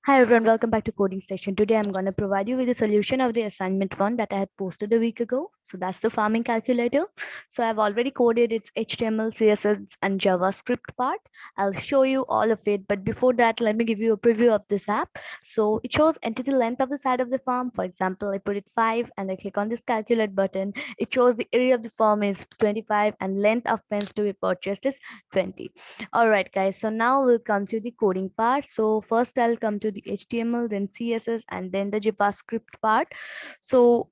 Hi everyone, welcome back to Coding Station. Today I'm going to provide you with the solution of the assignment one that I had posted a week ago. So that's the farming calculator. So I've already coded its HTML, CSS and JavaScript part. I'll show you all of it. But before that, let me give you a preview of this app. So it shows enter the length of the side of the farm. For example, I put it 5 and I click on this calculate button. It shows the area of the farm is 25 and length of fence to be purchased is 20. All right, guys. So now we'll come to the coding part. So first I'll come to the HTML, then CSS, and then the JavaScript part. So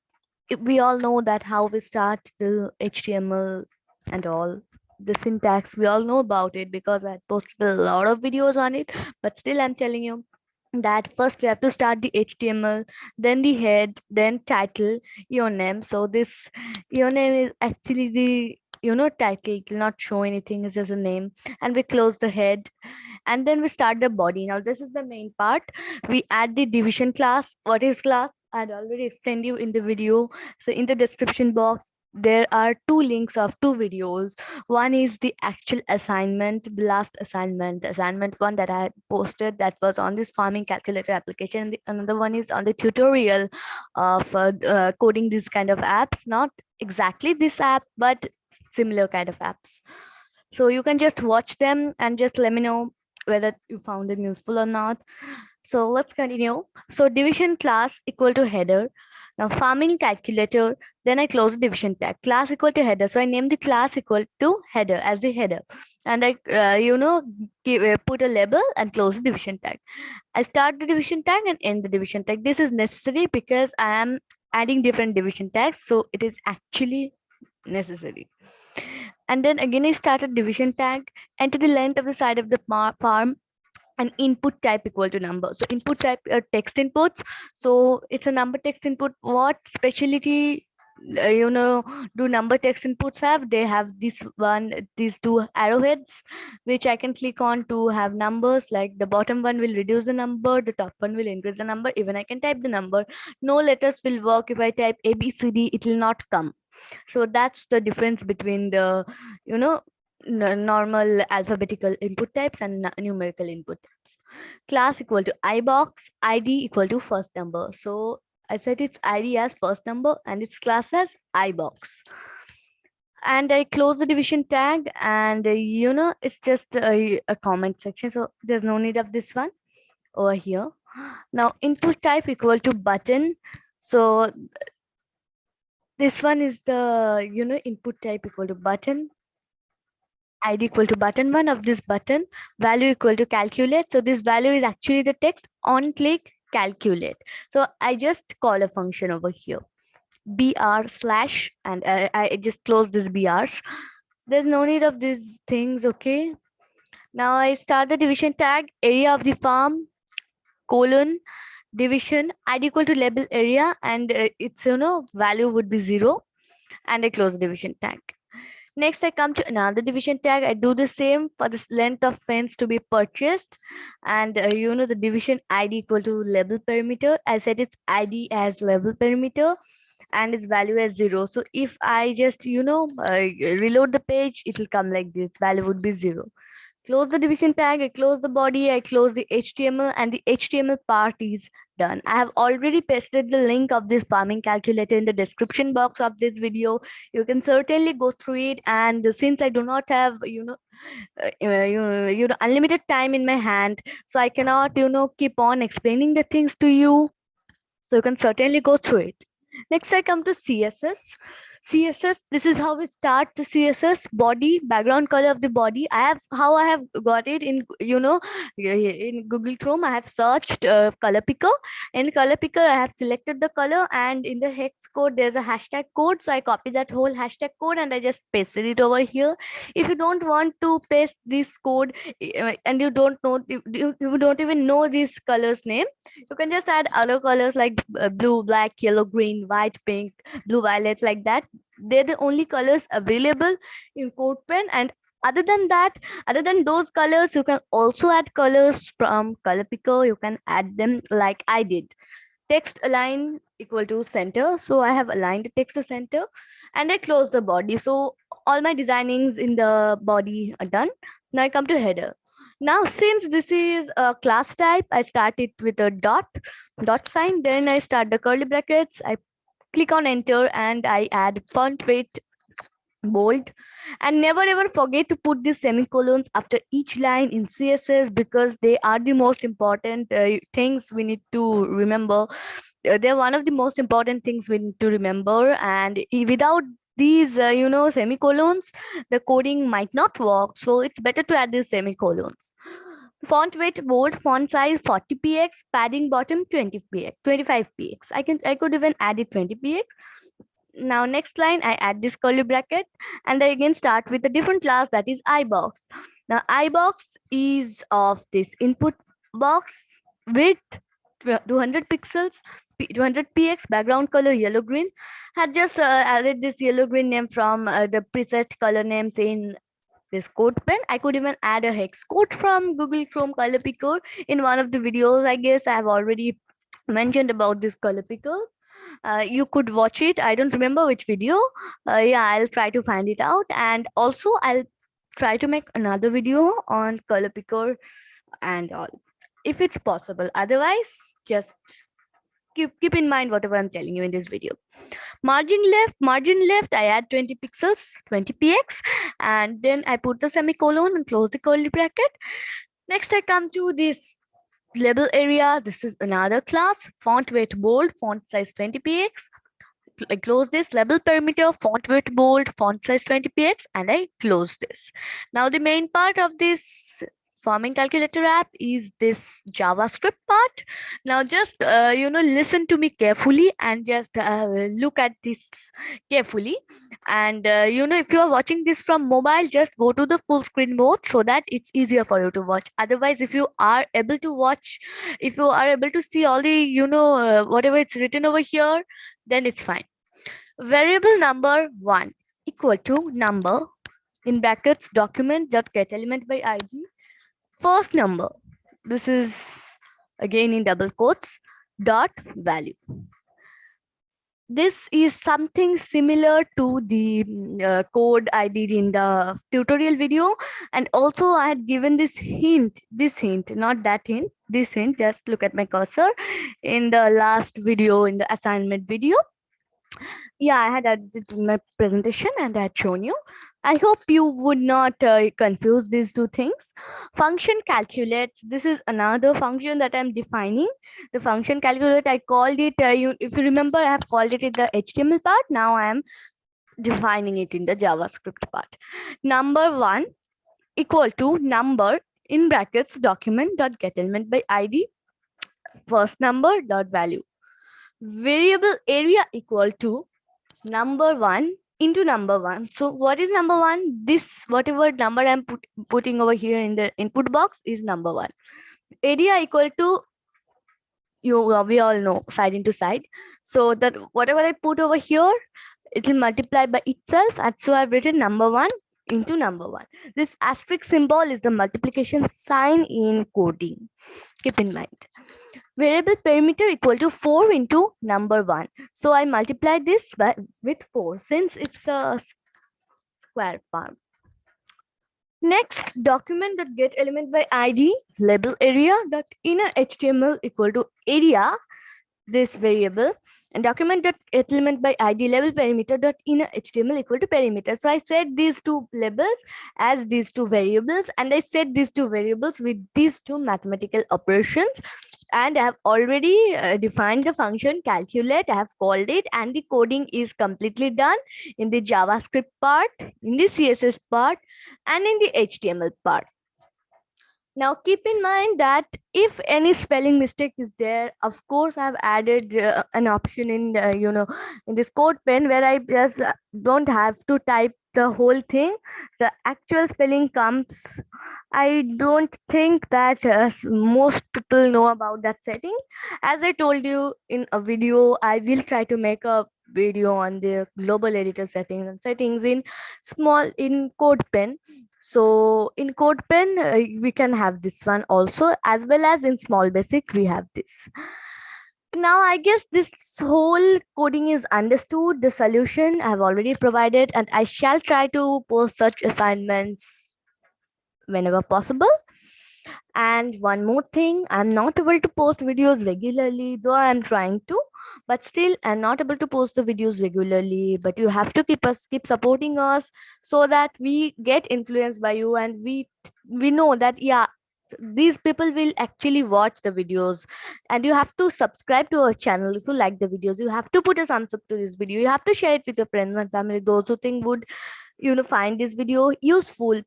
we all know that how we start the HTML and all the syntax. We all know about it because I posted a lot of videos on it. But still, I'm telling you that first we have to start the HTML, then the head, then title, your name. So this your name is actually the title. It will not show anything, it's just a name. And we close the head and then we start the body. Now this is the main part. We add the division class. What is class? I'd already explained you in the video. So in the description box there are two links of two videos. One is the actual assignment, the last assignment, the assignment one that I had posted that was on this farming calculator application. And another one is on the tutorial of coding these kind of apps, not exactly this app but similar kind of apps. So you can just watch them and just let me know whether you found them useful or not. So let's continue. So division class equal to header. Now farming calculator, then I close the division tag. Class equal to header. So I name the class equal to header as the header. And I, put a label and close the division tag. I start the division tag and end the division tag. This is necessary because I am adding different division tags. So it is actually necessary. And then again, I started division tag, enter the length of the side of the farm, and input type equal to number. So input type text inputs. So it's a number text input. What specialty do number text inputs have? They have these two arrowheads which I can click on to have numbers. Like the bottom one will reduce the number, the top one will increase the number. Even I can type the number. No letters will work. If I type ABCD, it will not come. So that's the difference between the you know normal alphabetical input types and numerical input types. Class equal to iBox, ID equal to first number. So I set its ID as first number and its class as iBox. And I close the division tag, and it's just a comment section, so there's no need of this one over here. Now input type equal to button. So this one is the input type equal to button, id equal to button one of this button, value equal to calculate. So this value is actually the text on click calculate. So I just call a function over here, br slash, and I just close this brs. There's no need of these things. Okay, now I start the division tag, area of the farm, colon, division, id equal to label area, and its value would be 0, and I close the division tag. Next, I come to another division tag. I do the same for this length of fence to be purchased. And the division ID equal to label perimeter. I set its ID as label perimeter and its value as 0. So if I just, reload the page, it will come like this. Value would be 0. Close the division tag, I close the body, I close the HTML, and the HTML part is done. I have already pasted the link of this farming calculator in the description box of this video. You can certainly go through it. And since I do not have, unlimited time in my hand, so I cannot, keep on explaining the things to you. So you can certainly go through it. Next, I come to CSS. CSS, this is how we start the CSS body, background color of the body. I have got it in, in Google Chrome. I have searched color picker. In color picker, I have selected the color, and in the hex code, there's a hashtag code. So I copy that whole hashtag code and I just pasted it over here. If you don't want to paste this code and you don't know, you don't even know this color's name, you can just add other colors like blue, black, yellow, green, white, pink, blue, violets, like that. They're the only colors available in CodePen. And other than that, other than those colors, you can also add colors from color picker. You can add them like I did. Text align equal to center. So I have aligned the text to center, and I close the body. So all my designings in the body are done. Now I come to header. Now, since this is a class type, I start it with a dot sign. Then I start the curly brackets. I click on enter and I add font weight bold, and never ever forget to put the semicolons after each line in CSS, because they are the most important things we need to remember. They're one of the most important things we need to remember, and without these semicolons, the coding might not work, so it's better to add these semicolons. Font weight bold, font size 40 px, padding bottom 20 px, 25 px. I could even add it 20 px. Now next line I add this curly bracket, and I again start with a different class, that is iBox. Now iBox is of this input box with 200 pixels, 200 px, background color yellow green. Had just added this yellow green name from the preset color names in this code pen. I could even add a hex code from Google Chrome color picker in one of the videos. I guess I have already mentioned about this color picker. You could watch it. I don't remember which video. Yeah, I'll try to find it out, and also I'll try to make another video on color picker and all, if it's possible. Otherwise, just keep in mind whatever I'm telling you in this video. Margin left, I add 20 pixels, 20 px, and then I put the semicolon and close the curly bracket. Next, I come to this label area. This is another class, font weight bold, font size 20 px. I close this. Label parameter, font weight bold, font size 20 px, and I close this. Now the main part of this farming calculator app is this JavaScript part. Now just listen to me carefully and just look at this carefully. And if you are watching this from mobile, just go to the full screen mode so that it's easier for you to watch. Otherwise, if you are able to watch, if you are able to see all the whatever it's written over here, then it's fine. Variable number 1 equal to number in brackets document.getElement by id, first number. This is again in double quotes, dot value. This is something similar to the code I did in the tutorial video, and also I had given this hint, not that hint, this hint. Just look at my cursor in the last video, in the assignment video. Yeah, I had added it in my presentation and I had shown you. I hope you would not confuse these two things. Function calculate, this is another function that I'm defining. The function calculate, I called it, if you remember, I have called it in the HTML part. Now I am defining it in the JavaScript part. Number 1 equal to number in brackets document.getElement by id, first number dot value. Variable area equal to number 1 into number 1. So what is number 1? This whatever number I'm putting over here in the input box is number 1. Area equal to, we all know, side into side. So that whatever I put over here, it will multiply by itself, and so I've written number 1 into number 1. This asterisk symbol is the multiplication sign in coding. Keep in mind. Variable perimeter equal to 4 into number 1. So I multiply this with 4 since it's a square form. Next, document.getElement by id, label area dot inner HTML equal to area, this variable, and document.getElement by id label perimeter dot inner HTML equal to perimeter. So I set these two labels as these two variables, and I set these two variables with these two mathematical operations. And I have already defined the function calculate. I have called it, and the coding is completely done in the JavaScript part, in the CSS part, and in the HTML part. Now keep in mind that if any spelling mistake is there, of course I've added an option in in this code pen where I just don't have to type the whole thing. The actual spelling comes. I don't think that most people know about that setting. As I told you in a video, I will try to make a video on the global editor settings and settings in code pen. So in CodePen, we can have this one also, as well as in Small Basic, we have this. Now, I guess this whole coding is understood. The solution I have already provided, and I shall try to post such assignments whenever possible. And one more thing, I'm not able to post videos regularly, though I'm trying to, but still I'm not able to post the videos regularly. But you have to keep supporting us so that we get influenced by you, and we know that, yeah, these people will actually watch the videos. And you have to subscribe to our channel if you like the videos. You have to put a thumbs up to this video. You have to share it with your friends and family, those who think would find this video useful.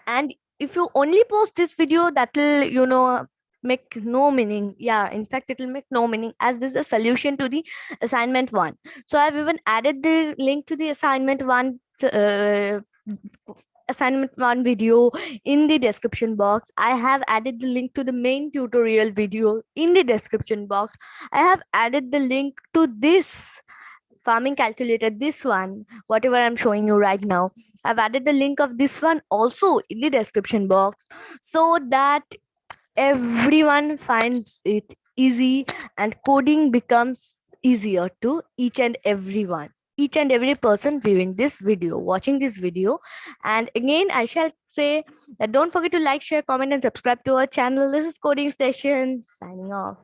And if you only post this video, that will make no meaning. Yeah, in fact, it will make no meaning, as this is a solution to the assignment one. So I've even added the link to the assignment one video in the description box. I have added the link to the main tutorial video in the description box. I have added the link to this farming calculator, this one, whatever I'm showing you right now. I've added the link of this one also in the description box, so that everyone finds it easy and coding becomes easier to each and every person viewing this video, watching this video. And again, I shall say that don't forget to like, share, comment, and subscribe to our channel. This is Coding Station signing off.